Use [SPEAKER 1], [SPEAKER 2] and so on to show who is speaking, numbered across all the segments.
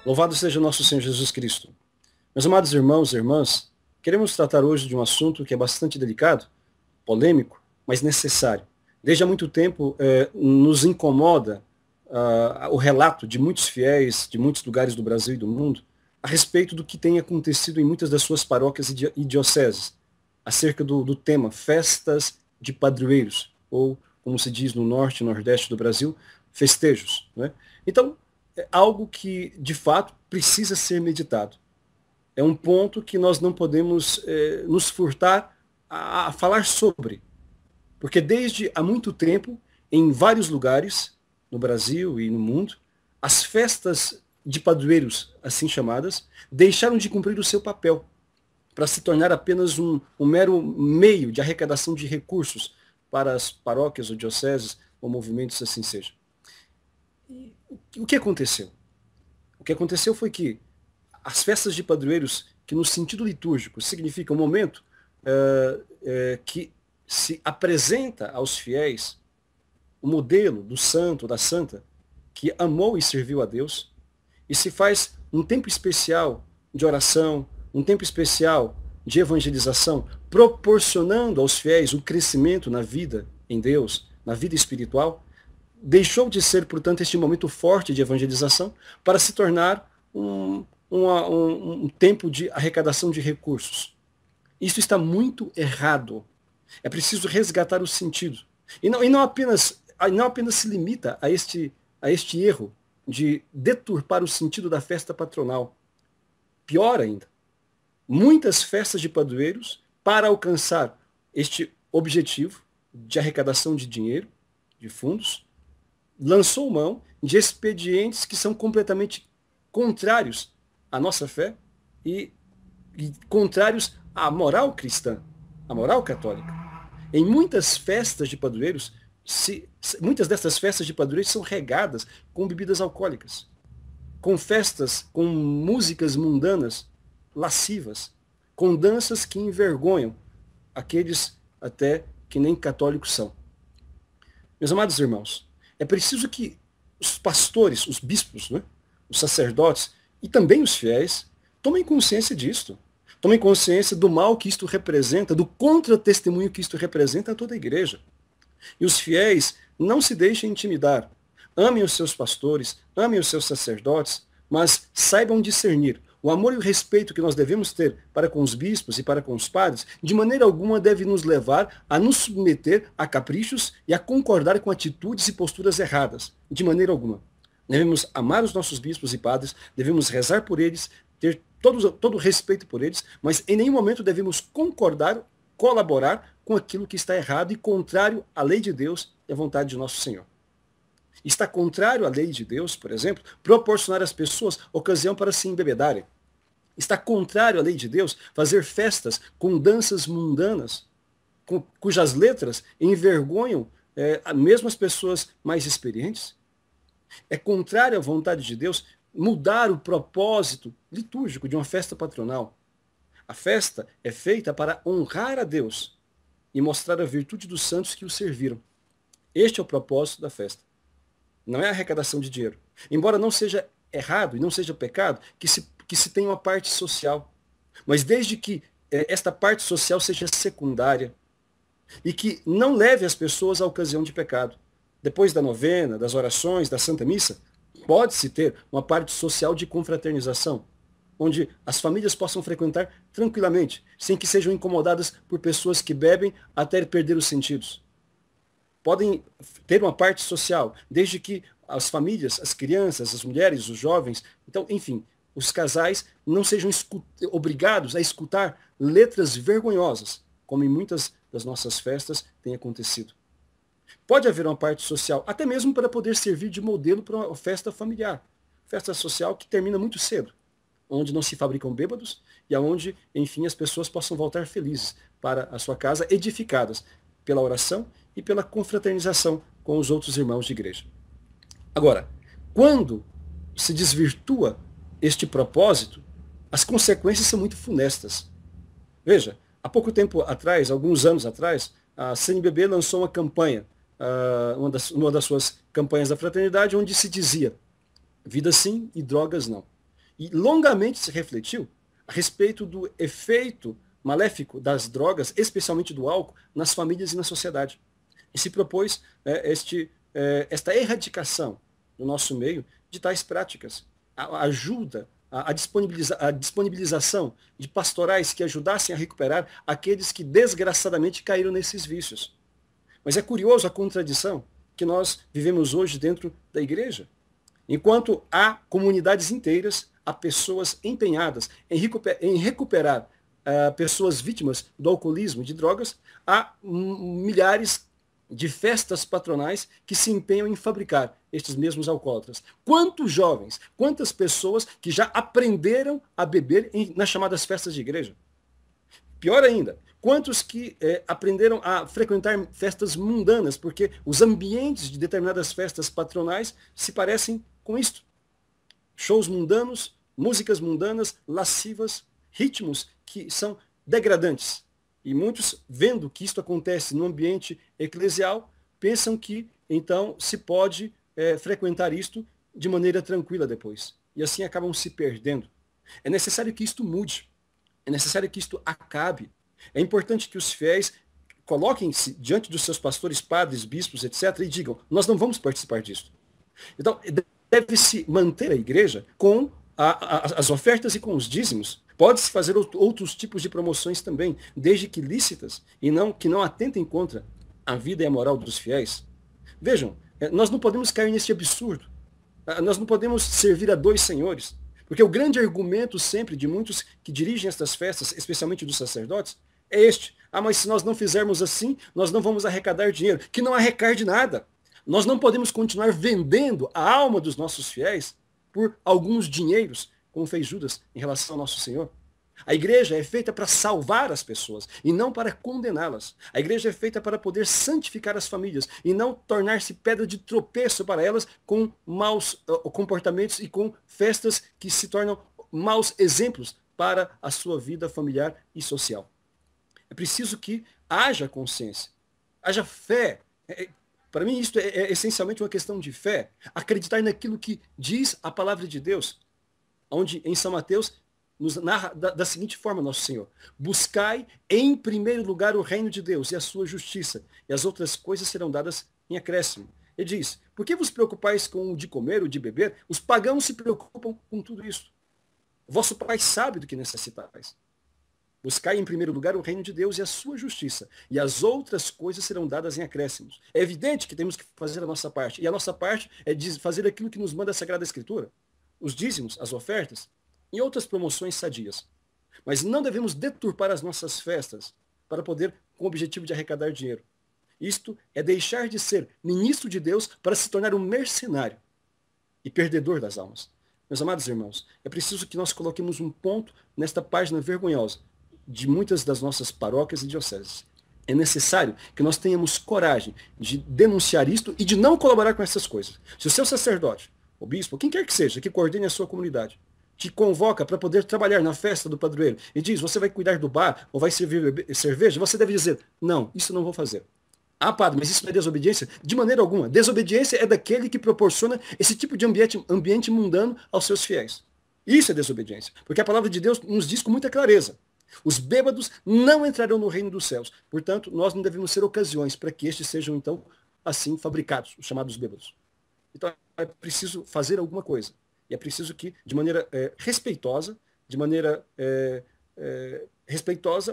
[SPEAKER 1] Louvado seja nosso Senhor Jesus Cristo. Meus amados irmãos e irmãs, queremos tratar hoje de um assunto que é bastante delicado, polêmico, mas necessário. Desde há muito tempo nos incomoda o relato de muitos fiéis de muitos lugares do Brasil e do mundo a respeito do que tem acontecido em muitas das suas paróquias e dioceses, acerca do tema festas de padroeiros, ou, como se diz no norte e nordeste do Brasil, festejos. Né? Então, é algo que, de fato, precisa ser meditado. É um ponto que nós não podemos nos furtar a falar sobre. Porque desde há muito tempo, em vários lugares, no Brasil e no mundo, as festas de padroeiros, assim chamadas, deixaram de cumprir o seu papel para se tornar apenas um mero meio de arrecadação de recursos para as paróquias ou dioceses ou movimentos assim seja. O que aconteceu? O que aconteceu foi que as festas de padroeiros, que no sentido litúrgico significa um momento que se apresenta aos fiéis o modelo do santo, da santa, que amou e serviu a Deus, e se faz um tempo especial de oração, um tempo especial de evangelização, proporcionando aos fiéis o crescimento na vida em Deus, na vida espiritual, deixou de ser, portanto, este momento forte de evangelização para se tornar um tempo de arrecadação de recursos. Isso está muito errado. É preciso resgatar o sentido. E não apenas se limita a este erro de deturpar o sentido da festa patronal. Pior ainda, muitas festas de padroeiros, para alcançar este objetivo de arrecadação de dinheiro, de fundos, lançou mão de expedientes que são completamente contrários à nossa fé e contrários à moral cristã, à moral católica. Em muitas festas de padroeiros, muitas dessas festas de padroeiros são regadas com bebidas alcoólicas, com festas, com músicas mundanas, lascivas, com danças que envergonham aqueles até que nem católicos são. Meus amados irmãos, é preciso que os pastores, os bispos, né, os sacerdotes e também os fiéis tomem consciência disto. Tomem consciência do mal que isto representa, do contra-testemunho que isto representa a toda a igreja. E os fiéis não se deixem intimidar. Amem os seus pastores, amem os seus sacerdotes, mas saibam discernir. O amor e o respeito que nós devemos ter para com os bispos e para com os padres, de maneira alguma deve nos levar a nos submeter a caprichos e a concordar com atitudes e posturas erradas. De maneira alguma. Devemos amar os nossos bispos e padres, devemos rezar por eles, ter todo o respeito por eles, mas em nenhum momento devemos concordar, colaborar com aquilo que está errado e contrário à lei de Deus e à vontade de nosso Senhor. Está contrário à lei de Deus, por exemplo, proporcionar às pessoas ocasião para se embebedarem. Está contrário à lei de Deus fazer festas com danças mundanas, cujas letras envergonham mesmo as pessoas mais experientes. É contrário à vontade de Deus mudar o propósito litúrgico de uma festa patronal. A festa é feita para honrar a Deus e mostrar a virtude dos santos que o serviram. Este é o propósito da festa. Não é a arrecadação de dinheiro. Embora não seja errado e não seja pecado que se tenha uma parte social. Mas desde que esta parte social seja secundária e que não leve as pessoas à ocasião de pecado. Depois da novena, das orações, da Santa Missa, pode-se ter uma parte social de confraternização, onde as famílias possam frequentar tranquilamente, sem que sejam incomodadas por pessoas que bebem até perder os sentidos. Podem ter uma parte social, desde que as famílias, as crianças, as mulheres, os jovens, então, enfim, os casais não sejam obrigados a escutar letras vergonhosas, como em muitas das nossas festas tem acontecido. Pode haver uma parte social, até mesmo para poder servir de modelo para uma festa familiar. Festa social que termina muito cedo, onde não se fabricam bêbados e onde, enfim, as pessoas possam voltar felizes para a sua casa, edificadas pela oração e pela confraternização com os outros irmãos de igreja. Agora, quando se desvirtua este propósito, as consequências são muito funestas. Veja, há pouco tempo atrás, alguns anos atrás, a CNBB lançou uma campanha, uma das suas campanhas da fraternidade, onde se dizia vida sim e drogas não. E longamente se refletiu a respeito do efeito maléfico das drogas, especialmente do álcool, nas famílias e na sociedade. E se propôs esta erradicação no nosso meio de tais práticas. A ajuda, a disponibilização de pastorais que ajudassem a recuperar aqueles que desgraçadamente caíram nesses vícios. Mas é curioso a contradição que nós vivemos hoje dentro da igreja. Enquanto há comunidades inteiras, há pessoas empenhadas em recuperar pessoas vítimas do alcoolismo e de drogas, há milhares de festas patronais que se empenham em fabricar estes mesmos alcoólatras. Quantos jovens, quantas pessoas que já aprenderam a beber nas chamadas festas de igreja? Pior ainda, quantos que aprenderam a frequentar festas mundanas, porque os ambientes de determinadas festas patronais se parecem com isto. Shows mundanos, músicas mundanas, lascivas, ritmos que são degradantes. E muitos, vendo que isto acontece no ambiente eclesial, pensam que, então, se pode frequentar isto de maneira tranquila depois. E assim acabam se perdendo. É necessário que isto mude. É necessário que isto acabe. É importante que os fiéis coloquem-se diante dos seus pastores, padres, bispos, etc., e digam, nós não vamos participar disso. Então, deve-se manter a igreja com as ofertas e com os dízimos. Pode-se fazer outros tipos de promoções também, desde que lícitas, e que não atentem contra a vida e a moral dos fiéis. Vejam, nós não podemos cair nesse absurdo. Nós não podemos servir a dois senhores. Porque o grande argumento sempre de muitos que dirigem estas festas, especialmente dos sacerdotes, é este. Mas se nós não fizermos assim, nós não vamos arrecadar dinheiro. Que não arrecade nada. Nós não podemos continuar vendendo a alma dos nossos fiéis por alguns dinheiros, como fez Judas em relação ao nosso Senhor. A igreja é feita para salvar as pessoas e não para condená-las. A igreja é feita para poder santificar as famílias e não tornar-se pedra de tropeço para elas com maus comportamentos e com festas que se tornam maus exemplos para a sua vida familiar e social. É preciso que haja consciência, haja fé. Para mim, isto é essencialmente uma questão de fé. Acreditar naquilo que diz a palavra de Deus, onde em São Mateus nos narra da seguinte forma, nosso Senhor: buscai em primeiro lugar o reino de Deus e a sua justiça, e as outras coisas serão dadas em acréscimo. Ele diz, por que vos preocupais com o de comer, o de beber? Os pagãos se preocupam com tudo isso. Vosso Pai sabe do que necessitais. Buscai em primeiro lugar o reino de Deus e a sua justiça, e as outras coisas serão dadas em acréscimos. É evidente que temos que fazer a nossa parte, e a nossa parte é fazer aquilo que nos manda a Sagrada Escritura, os dízimos, as ofertas, e outras promoções sadias. Mas não devemos deturpar as nossas festas para poder, com o objetivo de arrecadar dinheiro. Isto é deixar de ser ministro de Deus para se tornar um mercenário e perdedor das almas. Meus amados irmãos, é preciso que nós coloquemos um ponto nesta página vergonhosa de muitas das nossas paróquias e dioceses. É necessário que nós tenhamos coragem de denunciar isto e de não colaborar com essas coisas. Se o seu sacerdote, o bispo, quem quer que seja, que coordene a sua comunidade, te convoca para poder trabalhar na festa do padroeiro e diz, você vai cuidar do bar ou vai servir cerveja, você deve dizer, não, isso não vou fazer. Ah, padre, mas isso não é desobediência? De maneira alguma. Desobediência é daquele que proporciona esse tipo de ambiente mundano aos seus fiéis. Isso é desobediência. Porque a palavra de Deus nos diz com muita clareza. Os bêbados não entrarão no reino dos céus. Portanto, nós não devemos ser ocasiões para que estes sejam, então, assim, fabricados, os chamados bêbados. Então, é preciso fazer alguma coisa. E é preciso que, de maneira respeitosa,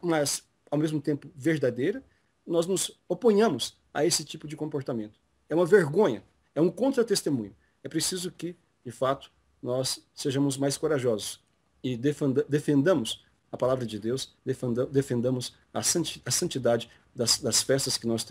[SPEAKER 1] mas, ao mesmo tempo, verdadeira, nós nos oponhamos a esse tipo de comportamento. É uma vergonha, é um contra-testemunho. É preciso que, de fato, nós sejamos mais corajosos e defendamos a palavra de Deus, defendamos a santidade das festas que nós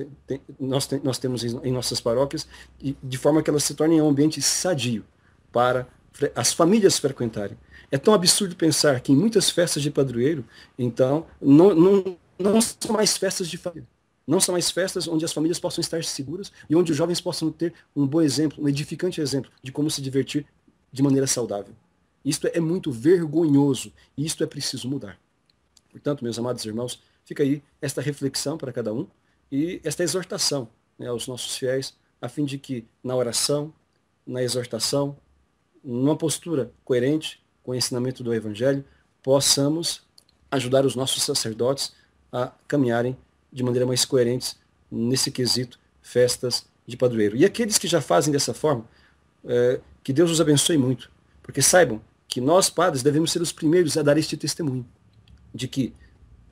[SPEAKER 1] temos em nossas paróquias, e de forma que elas se tornem um ambiente sadio para as famílias frequentarem. É tão absurdo pensar que em muitas festas de padroeiro, então, não são mais festas de família. Não são mais festas onde as famílias possam estar seguras e onde os jovens possam ter um bom exemplo, um edificante exemplo de como se divertir de maneira saudável. Isto é muito vergonhoso e isto é preciso mudar. Portanto, meus amados irmãos, fica aí esta reflexão para cada um e esta exortação, né, aos nossos fiéis, a fim de que na oração, na exortação, numa postura coerente com o ensinamento do Evangelho, possamos ajudar os nossos sacerdotes a caminharem de maneira mais coerente nesse quesito festas de padroeiro. E aqueles que já fazem dessa forma, que Deus os abençoe muito, porque saibam que nós, padres, devemos ser os primeiros a dar este testemunho de que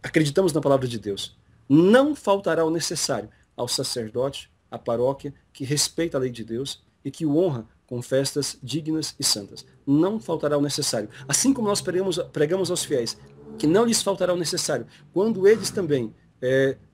[SPEAKER 1] acreditamos na palavra de Deus. Não faltará o necessário ao sacerdote, à paróquia, que respeita a lei de Deus e que o honra com festas dignas e santas. Não faltará o necessário. Assim como nós pregamos aos fiéis que não lhes faltará o necessário, quando eles também,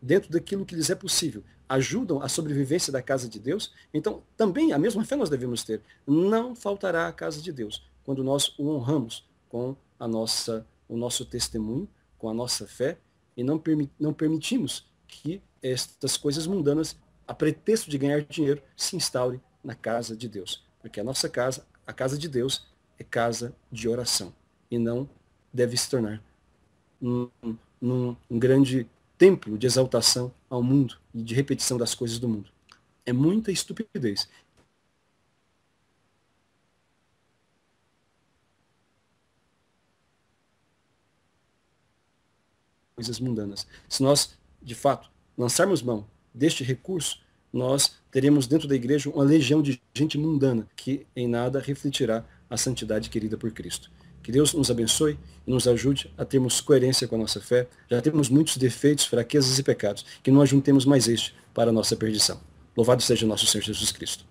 [SPEAKER 1] dentro daquilo que lhes é possível, ajudam a sobrevivência da casa de Deus, então também a mesma fé nós devemos ter. Não faltará a casa de Deus, quando nós o honramos com o nosso testemunho, com a nossa fé, e não permitimos que estas coisas mundanas, a pretexto de ganhar dinheiro, se instaurem na casa de Deus. Porque a nossa casa, a casa de Deus, é casa de oração. E não deve se tornar um grande templo de exaltação ao mundo e de repetição das coisas do mundo. É muita estupidez. Coisas mundanas. Se nós, de fato, lançarmos mão deste recurso, nós teremos dentro da igreja uma legião de gente mundana que em nada refletirá a santidade querida por Cristo. Que Deus nos abençoe e nos ajude a termos coerência com a nossa fé. Já temos muitos defeitos, fraquezas e pecados. Que não ajuntemos mais este para a nossa perdição. Louvado seja nosso Senhor Jesus Cristo.